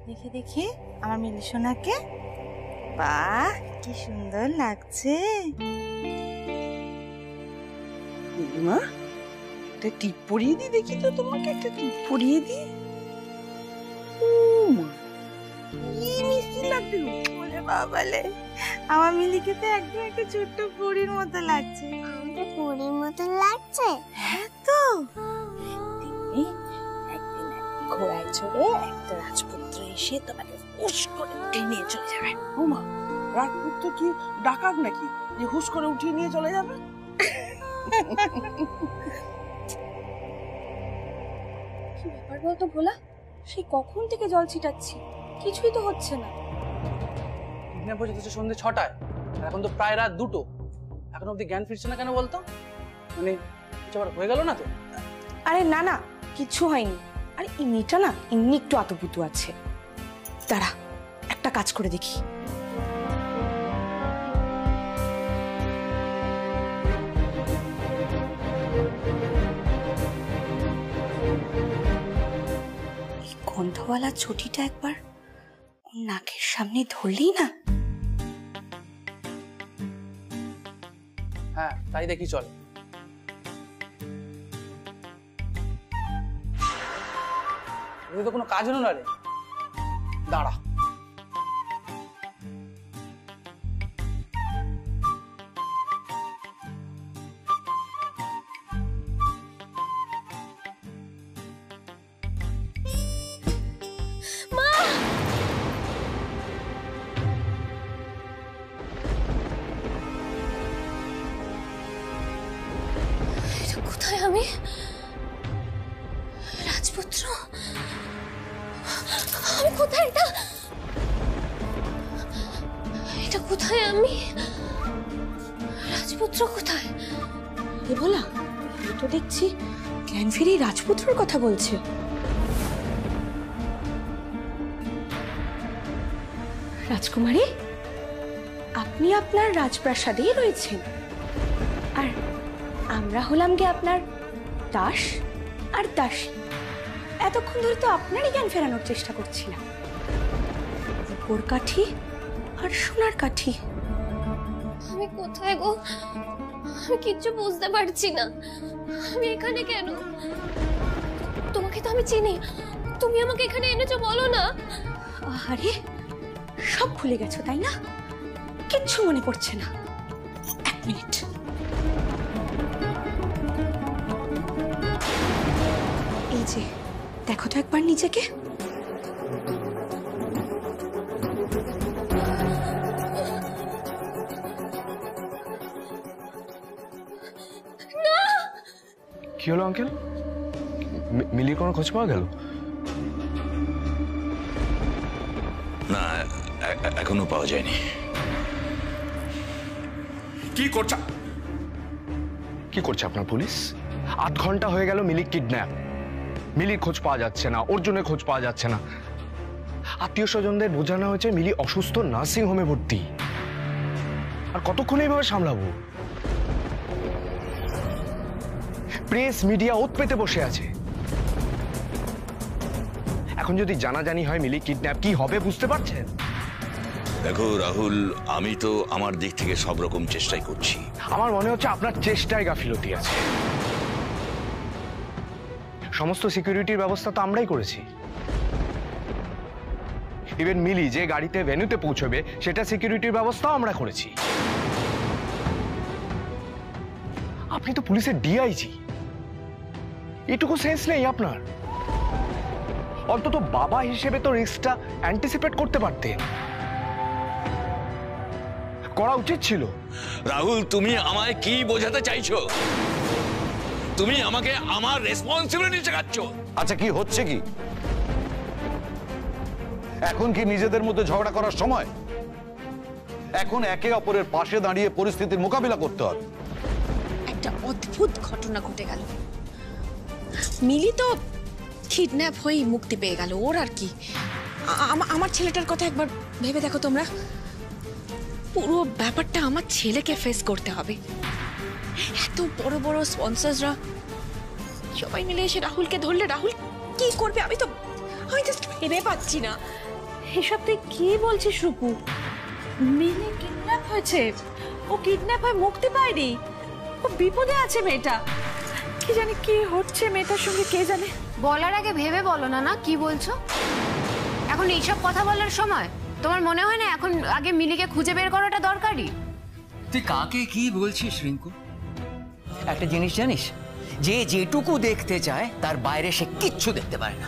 দেখি দেখি আমার মিলি সোনাকে। বাহ, কি সুন্দর লাগছে। মা, একটা টিপ পরিয়ে দি, দেখি তো তোমাকে একটা টিপ পরিয়ে দি। কি মিষ্টি লাগছে। ওরে বাবালে, আমার মিলিকে তো একদম একটা ছোট্ট পরীর মতো লাগছে। আমাকে পরীর মতো লাগছে। হ্যাঁ তো। একদিন ঘোড়ায় চড়ে একটা রাজপুত্র এসে তোমাকে হুশ করে উঠে নিয়ে চলে যাবে। ও মা, রাজপুত্র কি ডাকাত নাকি যে হুশ করে উঠিয়ে নিয়ে চলে যাবে? কি ব্যাপার বলতো ভোলা, সেই কখন থেকে জল ছিটাচ্ছি, কিছুই তো হচ্ছে না। কিডন্যাপ হয়েছে সন্ধ্যে 6টায়, এখন তো প্রায় রাত 2টো, এখন অব্দি জ্ঞান ফিরছে না কেন বলতো? মানে কিছু আবার হয়ে গেল না তো? আরে না না, কিছু হয়নি। আরে এই মেয়েটা না এমনি একটু আতপুতু আছে। দাঁড়া, একটা কাজ করে দেখি। এই গন্ধওয়ালা ছুটিটা একবার নাকের সামনে ধরলেই না। হ্যাঁ, তাই দেখি চল। এটা তো কোনো কাজ হলো না রে। দাঁড়া, কোথায় আমি? রাজপুত্র, আমি কোথায়? এটা কোথায়? আমি রাজপুত্র কোথায়? এ ভোলা, এ তো দেখছি জ্ঞান ফিরে রাজপুত্রের কথা বলছে। রাজকুমারী, আপনি আপনার রাজপ্রাসাদেই রয়েছেন, আর আমরা হলাম গে আপনার দাস আর দাসী। এতক্ষণ ধরে তো আপনারই জ্ঞান ফেরানোর চেষ্টা করছিলাম। রূপোর কাঠি আর সোনার কাঠি। আমি কোথায় গো? আমি কিচ্ছু বুঝতে পারছি না। আমি এখানে কেন? তোমাকে তো আমি চিনি, তুমি আমাকে এখানে এনেছো, বলো না। আরে সব ভুলে গেছো তাই না? কিচ্ছু মনে পড়ছে না। এক মিনিট। এই যে দেখো তো একবার নিজেকে। কি হলো আঙ্কেল? মিলির কোনো খোঁজ পাওয়া গেল? না, এখনো পাওয়া যায়নি। কি করছে আপনার পুলিশ? 8 ঘন্টা হয়ে গেল মিলি কিডন্যাপ। মিলির খোঁজ পাওয়া যাচ্ছে না, অর্জুনের খোঁজ পাওয়া যাচ্ছে না। আত্মীয় স্বজনদের বোঝানো হয়েছে মিলি অসুস্থ, নার্সিং হোমে ভর্তি। আর কতক্ষণ এইভাবে সামলাবো? প্রেস মিডিয়া ওত পেতে বসে আছে। এখন যদি জানাজানি হয় মিলি কিডন্যাপ, কি হবে বুঝতে পারছেন? দেখো রাহুল, আমি তো আমার দিক থেকে সব রকম চেষ্টাই করছি। আমার মনে হচ্ছে আপনার চেষ্টায় গাফিলতি আছে। সমস্ত সিকিউরিটির ব্যবস্থা তো আমরাই করেছি। ইভেন মিলি যে গাড়িতে ভেন্যুতে পৌঁছবে সেটা সিকিউরিটির ব্যবস্থাও আমরা করেছি। আপনি তো পুলিশের ডিআইজি, এটুকু সেন্স নেই আপনার? অন্তত বাবা হিসেবে তো রিস্কটা অ্যান্টিসিপেট করতে পারতেন। করা উচিত ছিল। রাহুল, তুমি আমায় কি বোঝাতে চাইছো? তুমি আমাকে আমার রেসপন্সিবিলিটি শেখাচ্ছ। আচ্ছা, কি হচ্ছে কি এখন? কি নিজেদের মধ্যে ঝগড়া করার সময়? এখন একে অপরের পাশে দাঁড়িয়ে পরিস্থিতির মোকাবিলা করতে হবে। একটা অদ্ভুত ঘটনা ঘটে গেল। মিলি তো কিডন্যাপ হয়ে মুক্তি পেয়ে গেল, ওর আর কি। আমার ছেলেটার কথা একবার ভেবে দেখো তোমরা। পুরো ব্যাপারটা আমার ছেলেকে ফেস করতে হবে। এত বড় বড় স্পন্সরসরা সবাই মিলে এসে রাহুলকে ধরলে রাহুল কি করবে? আমি জাস্ট ভেবে পাচ্ছি না। এসব তুই কি বলছিস রূপু? মিলি কিডন্যাপ হয়েছে, ও কিডন্যাপ হয়ে মুক্তি পায়নি, ও বিপদে আছে মেয়েটা। কি জানি কি হচ্ছে মেয়েটার সঙ্গে, কে জানে। বলার আগে ভেবে বলো না, না কি বলছো? এখন এইসব কথা বলার সময়? তোমার মনে হয় না এখন আগে মিলিকে খুঁজে বের করাটা দরকারি? তুই কাকে কি বলছিস রিঙ্কু? একটা জিনিস জানিস, যে যেটুকু দেখতে চায় তার বাইরে সে কিচ্ছু দেখতে পারে না।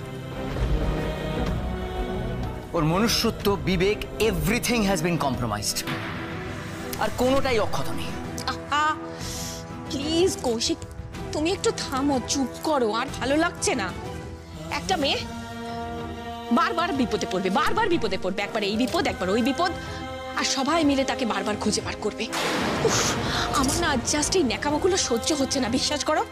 ওর মনুষ্যত্ব, বিবেক, এভরিথিং হ্যাজ বিন কম্প্রোমাইজড, আর কোনোটাই অক্ষত নেই। প্লিজ কৌশিক, তুমি একটু থামো, চুপ করো। আর ভালো লাগছে না। একটা মেয়ে বারবার বিপদে পড়বে, বারবার বিপদে পড়বে, একবার এই বিপদ একবার ওই বিপদ, আর সবাই মিলে তাকে বারবার খুঁজে বার করবে। উফ, আমার না জাস্ট এই ন্যাকামোগুলো সহ্য হচ্ছে না, বিশ্বাস করো।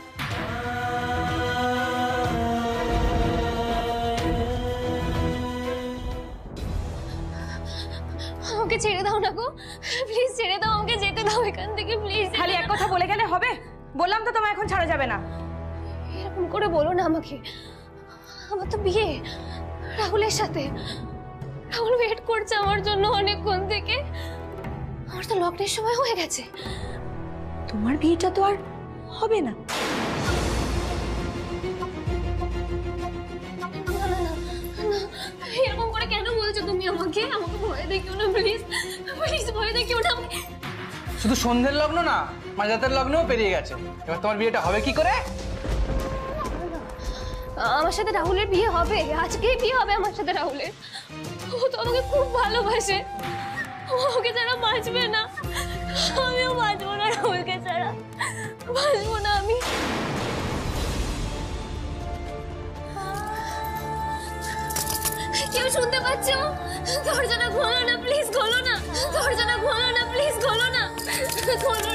আমাকে ছেড়ে দাও না গো, প্লিজ ছেড়ে দাও, আমাকে যেতে দাও এখান থেকে প্লিজ। খালি এক কথা বলে গেলে হবে? বললাম তো তোমায় এখন ছাড়া যাবে না। এরকম করে বলো না আমাকে, আমার তো বিয়ে রাহুলের সাথে। রাহুল ওয়েট করছে আমার জন্য অনেকক্ষণ থেকে। আমার তো লকডাউনের সময় হয়ে গেছে। তোমার বিয়েটা তো আর হবে না। এরকম করে কেন বলছো তুমি আমাকে? আমাকে ভয় দেখিও না প্লিজ, প্লিজ ভয় দেখিও না আমাকে। শুধু সন্ধ্যের লগ্ন না, মাঝরাতের লগ্নও পেরিয়ে গেছে। এবার তোমার বিয়েটা হবে কি করে? আমার সাথে রাহুলের বিয়ে হবে, আজকেই বিয়ে হবে আমার সাথে রাহুলের। ও তো আমাকে খুব ভালোবাসে, ওকে ছাড়া বাঁচবে না, আমিও বাঁচবো না রাহুলকে ছাড়া, বাঁচবো না আমি। কেউ শুনতে পাচ্ছ? দরজাটা খোলো না প্লিজ, খোলো না, দরজাটা খোলো না প্লিজ, খোলো না, খোলো।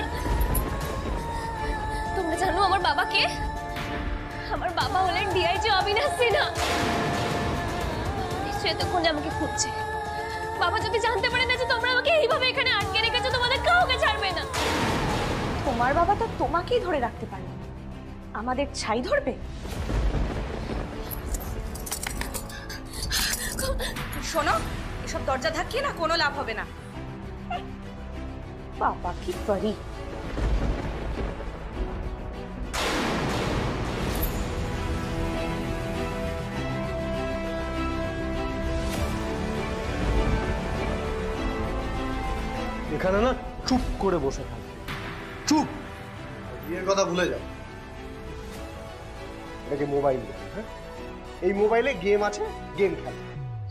তোমরা জানো আমার বাবাকে? আমার বাবা হলেন ডিআইজি অবিনাশ সিনহা। নিশ্চয়ই এতক্ষণে আমাকে খুঁজছে। বাবা যদি জানতে পারে না যে তোমরা আমাকে এইভাবে এখানে আটকে রেখেছো, তোমাদের কাউকে ছাড়বে না। তোমার বাবা তো তোমাকেই ধরে রাখতে পারবে, আমাদের ছাই ধরবে? শোনো, এসব দরজা ধাক্কিয়ে না কোনো লাভ হবে না। বাবা কি পারি। এখানে না চুপ করে বসে থাকবে, চুপ। বিয়ের কথা ভুলে যাও। এটাকে মোবাইল, হ্যাঁ, এই মোবাইলে গেম আছে, গেম খেলা,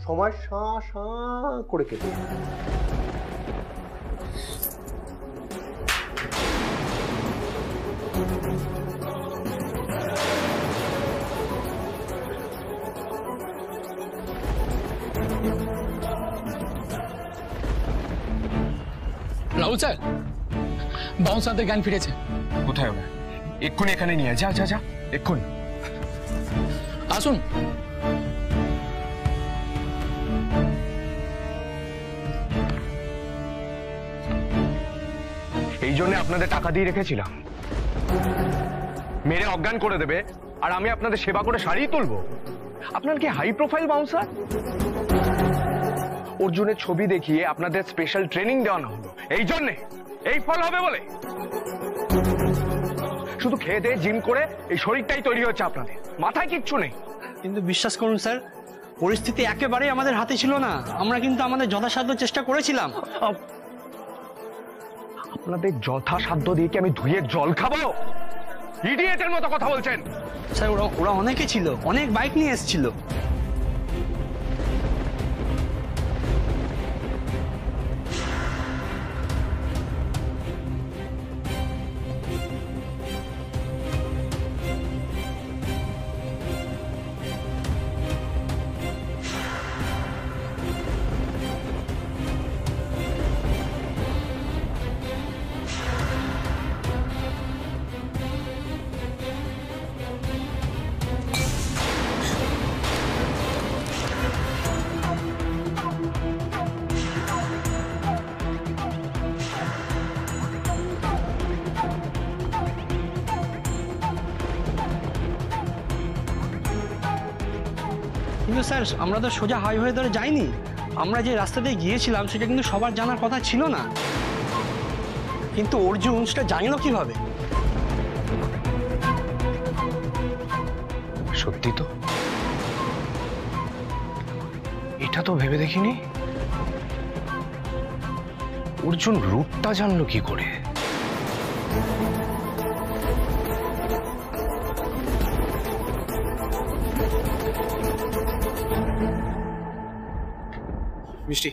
সময় শাঁ শাঁ করে কেটে। রাহুল স্যার, বাউন্সারদের জ্ঞান ফিরেছে। কোথায় ওরা? এক্ষুনি এখানে নিয়ে যা, যা যা, এক্ষুনি আসুন। এই জন্য আপনাদের টাকা দিয়ে রেখেছিলাম, মেরে অজ্ঞান করে দেবে আর আমি আপনাদের সেবা করে সারিয়ে তুলবো। আপনার কি হাই প্রোফাইল বাউন্সার? অর্জুনের ছবি দেখিয়ে আপনাদের স্পেশাল ট্রেনিং দেওয়ানো হলো এই জন্যে, এই ফল হবে বলে। শুধু খেয়ে দিয়ে জিম করে এই শরীরটাই তৈরি হচ্ছে আপনাদের, মাথায় কিচ্ছু নেই। কিন্তু বিশ্বাস করুন স্যার, পরিস্থিতি একেবারেই আমাদের হাতে ছিল না। আমরা কিন্তু আমাদের যথাসাধ্য চেষ্টা করেছিলাম। আপনাদের যথাসাধ্য দিয়ে কি আমি ধুয়ে জল খাবো? ইডিয়েটের মতো কথা বলছেন। স্যার ওরা অনেকে ছিল, অনেক বাইক নিয়ে এসেছিল। কিন্তু স্যার আমরা তো সোজা হাইওয়ে ধরে যাইনি, আমরা যে রাস্তা দিয়ে গিয়েছিলাম সেটা কিন্তু সবার জানার কথা ছিল না, কিন্তু অর্জুন সেটা জানলো কিভাবে? সত্যি তো, এটা তো ভেবে দেখিনি। অর্জুন রুটটা জানলো কি করে? মিষ্টি,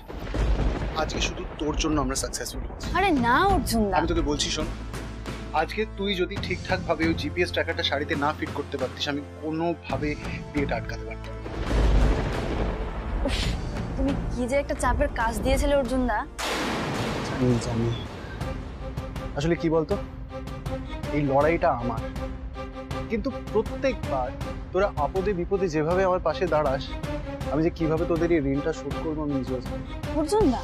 আজকে শুধু তোর জন্য আমরা সাকসেসফুল হয়েছি। আরে না অর্জুন দা, আমি তোকে বলছি শোন, আজকে তুই যদি ঠিকঠাক ভাবে ওই জিপিএস ট্র্যাকারটা শাড়িতে না ফিট করতে পারতিস, আমি কোনোভাবে বিয়েটা আটকাতে পারতাম। তুমি কি যে একটা চাপের কাজ দিয়েছিলে অর্জুন দা। জানি, আসলে কি বলতো, এই লড়াইটা আমার, কিন্তু প্রত্যেকবার তোরা আপদে বিপদে যেভাবে আমার পাশে দাঁড়াস, আমি যে কিভাবে তোদের এই ঋণটা শোধ করবো আমি নিজেও জানি। অর্জুন দা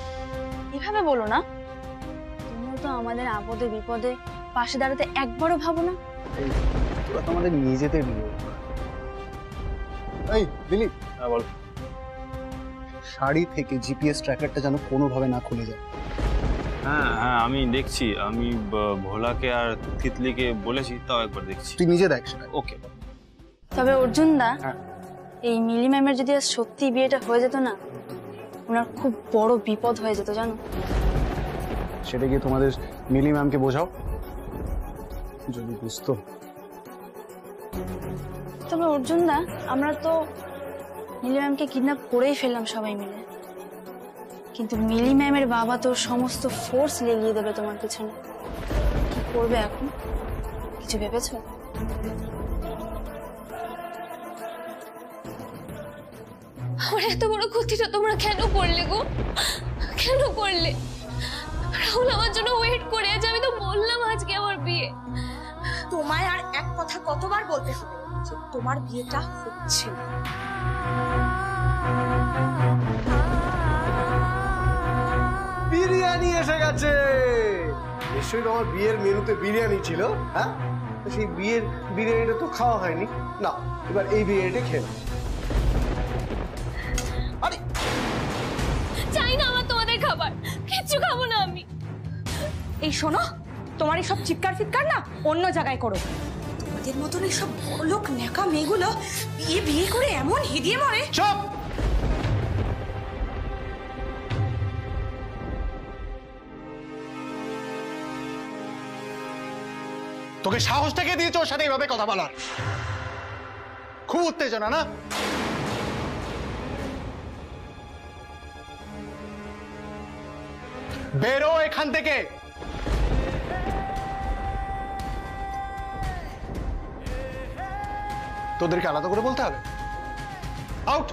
এভাবে বলো না, তুমিও তো আমাদের আপদে বিপদে পাশে দাঁড়াতে একবারও ভাবো না। তোরা তো আমাদের নিজেদের লোক। এই দিলীপ, হ্যাঁ বল। শাড়ি থেকে জিপিএস ট্র্যাকারটা যেন কোনোভাবে না খুলে যায়। হ্যাঁ হ্যাঁ আমি দেখছি, আমি ভোলাকে আর তিতলিকে বলেছি, তাও একবার দেখছি। তুই নিজে দেখ সেটা। ওকে। তবে অর্জুন দা, এই মিলি ম্যামের যদি আজ সত্যি বিয়েটা হয়ে যেত না, ওনার খুব বড় বিপদ হয়ে যেত জানো। সেটা গিয়ে তোমাদের মিলি ম্যামকে বোঝাও, যদি বুঝতো। তবে অর্জুন দা, আমরা তো মিলি ম্যামকে কিডন্যাপ করেই ফেললাম সবাই মিলে, কিন্তু মিলি ম্যামের বাবা তো সমস্ত ফোর্স লেগিয়ে দেবে তোমার পিছনে। কি করবে এখন, কিছু ভেবেছো? আমার এত বড় ক্ষতিটা তোমরা কেন করলে গো? কেন করলে? রাহুল আমার জন্য ওয়েট করে আছে, আমি তো বললাম আজকে আমার বিয়ে। তোমায় আর এক কথা কতবার বলতে হবে যে তোমার বিয়েটা হচ্ছে না। বিরিয়ানি এসে গেছে। নিশ্চয়ই তোমার বিয়ের মেনুতে বিরিয়ানি ছিল। হ্যাঁ, সেই বিয়ের বিরিয়ানিটা তো খাওয়া হয়নি না, এবার এই বিরিয়ানিটা খেয়ে নাও। চাই না আমার তোমাদের খাবার, কিচ্ছু খাবো না আমি। এই শোনো, তোমার এই সব চিৎকার ফিৎকার না অন্য জায়গায় করো। তোমাদের মতন এই সব বড়লোক নেকা মেয়েগুলো বিয়ে বিয়ে করে এমন হিদিয়ে মরে। চুপ! তোকে সাহস থেকে দিয়েছে ওর সাথে এইভাবে কথা বলার? খুব উত্তেজনা না? বেরো এখান থেকে। তোদেরকে আলাদা করে বলতে হবে। আউট।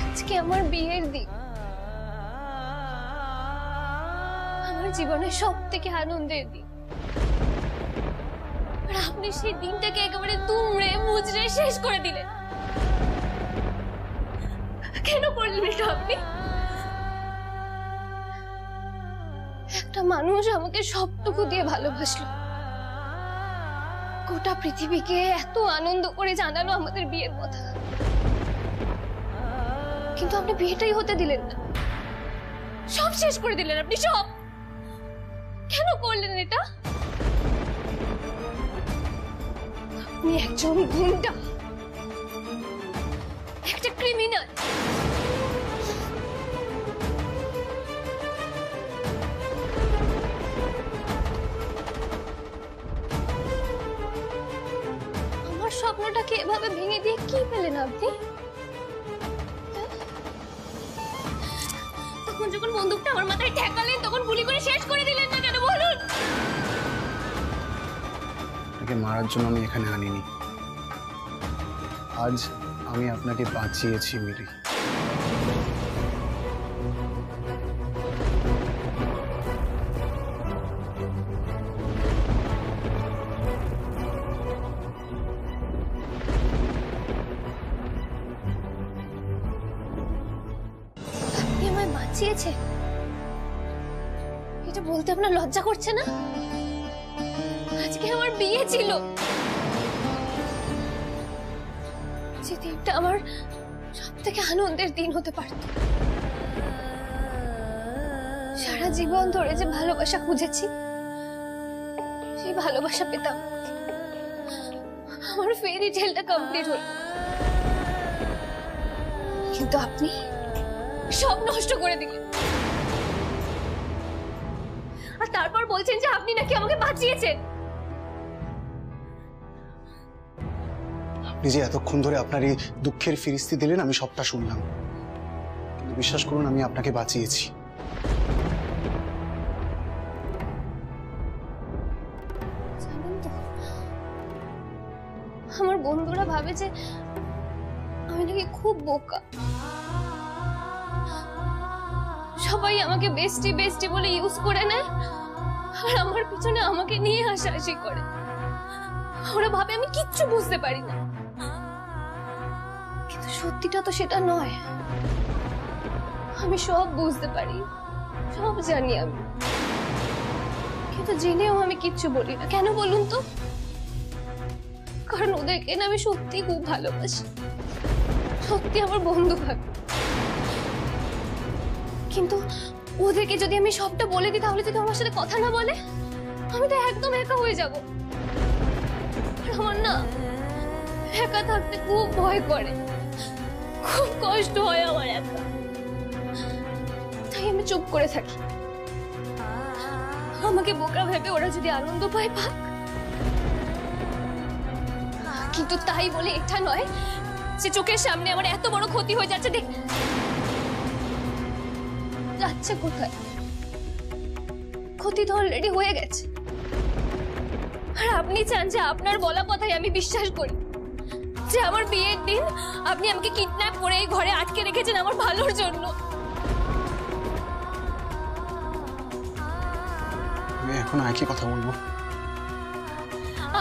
আজকে আমার বিয়ের দিন, আমার জীবনের সব থেকে আনন্দের দিন, আর আপনি সেই দিনটাকে একেবারে দুমড়ে মুচড়ে শেষ করে দিলেন। কেন করলেন এটা আপনি? একটা মানুষ আমাকে সবটুকু দিয়ে ভালোবাসলো, গোটা পৃথিবীকে এত আনন্দ করে জানালো আমাদের বিয়ের কথা, কিন্তু আপনি বিয়েটাই হতে দিলেন না, সব শেষ করে দিলেন আপনি সব। কেন করলেন এটা? আপনি একজন গুন্ডা, একটা ক্রিমিনাল। আমার স্বপ্নটাকে এভাবে ভেঙে দিয়ে কি পেলেন আপনি? তখন যখন বন্দুকটা আমার মাথায় ঠেকালেন, তখন গুলি করে শেষ করে দিলেন না কেন বলুন? আপনাকে মারার জন্য আমি এখানে আনিনি, আজ আমি আপনাকে বাঁচিয়েছি মিলি। আপনি আমায় বাঁচিয়েছে, এটা বলতে আপনার লজ্জা করছে না? আজকে আমার বিয়ে ছিল, যে দিনটা আমার সব থেকে আনন্দের দিন হতে পারত। সারা জীবন ধরে যে ভালোবাসা খুঁজেছি, সেই ভালোবাসা পেতাম, আমার ফেরি টেলটা কমপ্লিট হলো। কিন্তু আপনি সব নষ্ট করে দিলেন, আর তারপর বলছেন যে আপনি নাকি আমাকে বাঁচিয়েছেন। আপনি যে এতক্ষণ ধরে আপনার এই দুঃখের ফিরিস্তি দিলেন আমি সবটা শুনলাম, কিন্তু বিশ্বাস করুন আমি আপনাকে বাঁচিয়েছি। জানেন তো, আমার বন্ধুরা ভাবে যে আমি নাকি খুব বোকা। সবাই আমাকে বেস্টি বেস্টি বলে ইউজ করে নেয়, আর আমার পিছনে আমাকে নিয়ে হাসাহাসি করে। ওরা ভাবে আমি কিচ্ছু বুঝতে পারি না, কিন্তু সত্যিটা তো সেটা নয়। আমি সব বুঝতে পারি, সব জানি আমি, কিন্তু জেনেও আমি কিচ্ছু বলি না। কেন বলুন তো? কারণ ওদেরকে না আমি সত্যি খুব ভালোবাসি, সত্যি আমার বন্ধু ভাবি। কিন্তু ওদেরকে যদি আমি সবটা বলে দিই, তাহলে যদি আমার সাথে কথা না বলে, আমি তো একদম একা হয়ে যাব। আমার না একা থাকতে খুব ভয় করে, খুব কষ্ট হয় আমার একা, তাই আমি চুপ করে থাকি। আমাকে বোকা ভেবে ওরা যদি আনন্দ পায় পাক, কিন্তু তাই বলে এটা নয় যে চোখের সামনে আমার এত বড় ক্ষতি হয়ে যাচ্ছে। দেখ যাচ্ছে কোথায়, ক্ষতি তো অলরেডি হয়ে গেছে। আর আপনি চান যে আপনার বলা কথাই আমি বিশ্বাস করি, যে আমার বিয়ের দিন আপনি আমাকে কিডন্যাপ করে এই ঘরে আটকে রেখেছেন আমার ভালোর জন্য। আমি এখন একই কথা বলবো,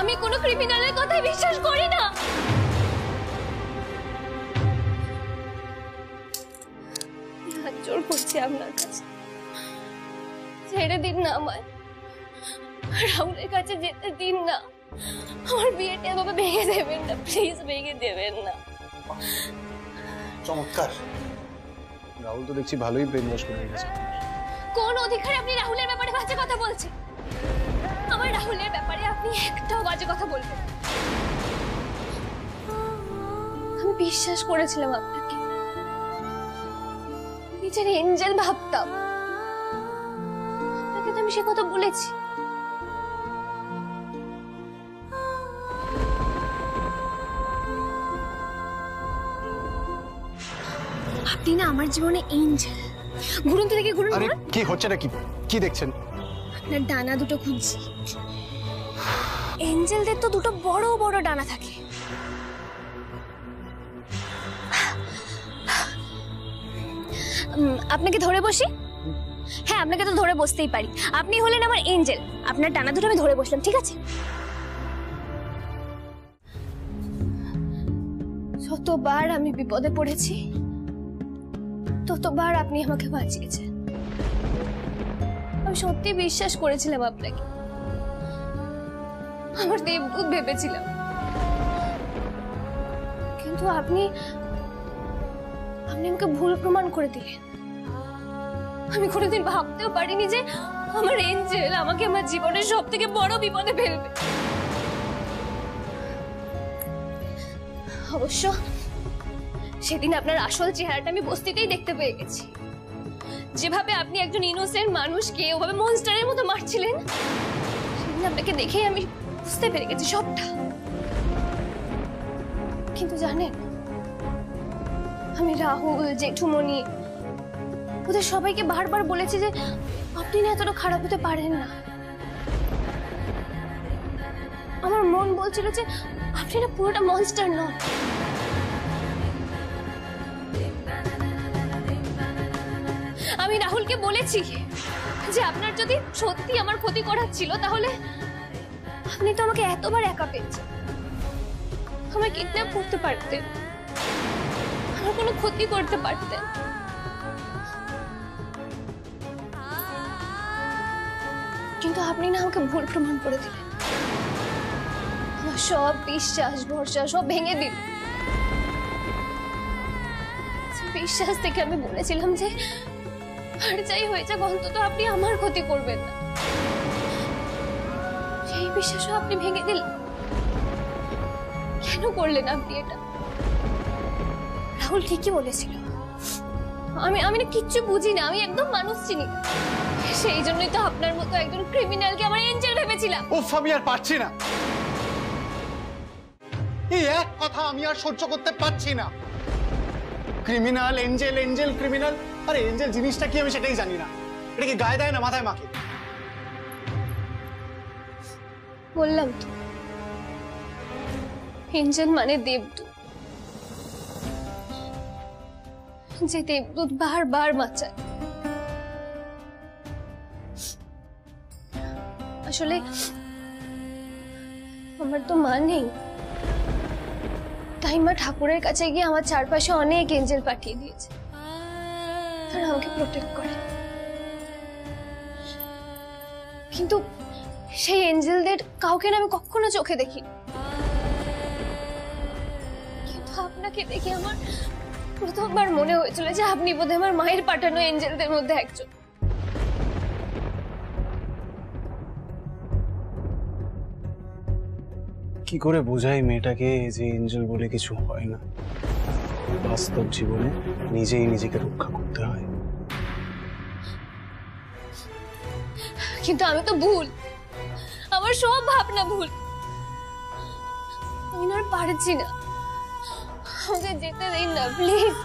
আমি কোনো ক্রিমিনালের কথাই বিশ্বাস করি না। হাত জোড় করছি আপনার কাছে, ছেড়ে দিন না আমায়, রাহুলের কাছে যেতে দিন না। আমার বিয়েটা এভাবে ভেঙে দেবেন না, প্লিজ ভেঙে দেবেন না। চমৎকার, রাহুল তো দেখছি ভালোই ব্রেন ওয়াশ করে গেছে। কোন অধিকারে আপনি রাহুলের ব্যাপারে বাজে কথা বলছেন? আমার রাহুলের ব্যাপারে আপনি একটাও বাজে কথা বলবেন? আমি বিশ্বাস করেছিলাম আপনাকে, নিজের এঞ্জেল ভাবতাম। আপনাকে তো আমি সে কথা বলেছি। আপনি না আমার জীবনে এঞ্জেল। ঘুরুন তো দেখি, ঘুরুন। আরে কি হচ্ছে নাকি, কি দেখছেন? আপনার ডানা দুটো খুঁজছি। এঞ্জেলদের তো দুটো বড় বড় ডানা থাকে। আপনাকে ধরে বসি? হ্যাঁ, আপনাকে তো ধরে বসতেই পারি। আপনি হলেন আমার এঞ্জেল, আপনার ডানা দুটো আমি ধরে বসলাম, ঠিক আছে? যতবার আমি বিপদে পড়েছি, ততবার আপনি আমাকে বাঁচিয়েছেন। আমি সত্যি বিশ্বাস করেছিলাম আপনাকে, আমার দেবদূত ভেবেছিলাম। কিন্তু আপনি আমাকে ভুল প্রমাণ করে দিলেন। আমি কোনোদিন ভাবতেও পারিনি যে আমার এঞ্জেল আমাকে আমার জীবনের সব থেকে বড় বিপদে ফেলবে। অবশ্য সেদিন আপনার আসল চেহারাটা আমি বস্তিতেই দেখতে পেয়ে গেছি। যেভাবে আপনি একজন ইনোসেন্ট মানুষকে ওভাবে মনস্টারের মতো মারছিলেন, সেদিন আপনাকে দেখেই আমি বুঝতে পেরে গেছি সবটা। কিন্তু জানেন, আমি রাহুল, জেঠুমনি, ওদের সবাইকে বারবার বলেছি যে আপনি না এতটা খারাপ হতে পারেন না। আমার মন বলছিল যে আপনি না পুরোটা মনস্টার নন। আমি রাহুলকে বলেছি যে আপনার যদি সত্যি আমার ক্ষতি করার ছিল, তাহলে আপনি তো আমাকে এতবার একা পেয়েছেন। আমায় কিডন্যাপ করতে পারতেন, আমার কোনো ক্ষতি করতে পারতেন। কিন্তু আপনি না আমাকে ভুল প্রমাণ করে দিলেন। আমার সব বিশ্বাস ভরসা সব ভেঙে দিল। বিশ্বাস থেকে আমি বলেছিলাম যে আর যাই হয়ে যাক অন্তত আপনি আমার ক্ষতি করবেন না, সেই বিশ্বাসও আপনি ভেঙে দিলেন। কেন করলেন আপনি এটা? রাহুল ঠিকই বলেছিল, আমি না কিচ্ছু বুঝি না, আমি একদম মানুষ চিনি না। সেই জন্যই তো আপনার মতো একজন ক্রিমিনালকে আমার এঞ্জেল ভেবেছিলাম। উফ, আমি আর পারছি না, এই এক কথা আমি আর সহ্য করতে পারছি না। Criminal, Angel, Angel criminal. আরে এঞ্জেল জিনিসটা কি আমি সেটাই জানি না। এটা কি গায়ে দেয় না মাথায় মাকে? বললাম তো, এঞ্জেল মানে দেবদূত, যে দেবদূত বারবার বাঁচায়। আসলে আমার তো মা নেই, তাই মা ঠাকুরের কাছে গিয়ে আমার চারপাশে অনেক এঞ্জেল পাঠিয়ে দিয়েছে, তারা আমাকে প্রোটেক্ট করে। কিন্তু সেই এঞ্জেলদের কাউকে না আমি কখনো চোখে দেখি, কিন্তু আপনাকে দেখে আমার প্রথমবার মনে হয়েছিল যে আপনি বোধহয় আমার মায়ের পাঠানো এঞ্জেলদের মধ্যে একজন। কি করে বোঝাই মেয়েটাকে যে এঞ্জেল বলে কিছু হয় না, বাস্তব জীবনে নিজেই নিজেকে রক্ষা করতে হয়। কিন্তু আমি তো ভুল, আমার সব ভাবনা ভুল। আমি আর পারছি না, আমাকে যেতে দিন না প্লিজ,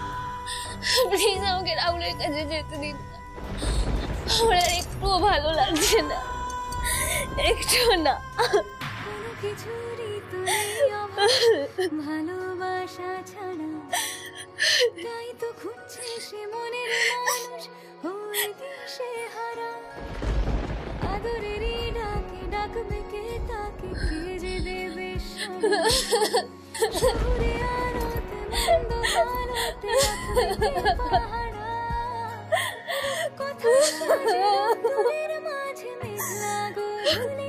প্লিজ আমাকে রাহুলের কাছে যেতে দিন না। আমার আর একটুও ভালো লাগছে না, একটু না। ভালোবাসা ছাড়া তাই তো খুঁজছে সে মনের মানুষ, হয়ে দিশে হারা। আদরেরই ডাকে ডাকবে কে তাকে, কে যে দেবে সাড়া। শহুরে আলোতে মন্দ আলোতে রাখবে পাহারা। কথা সাজে রোদ্দুরের মাঝে মেঘলা গগনে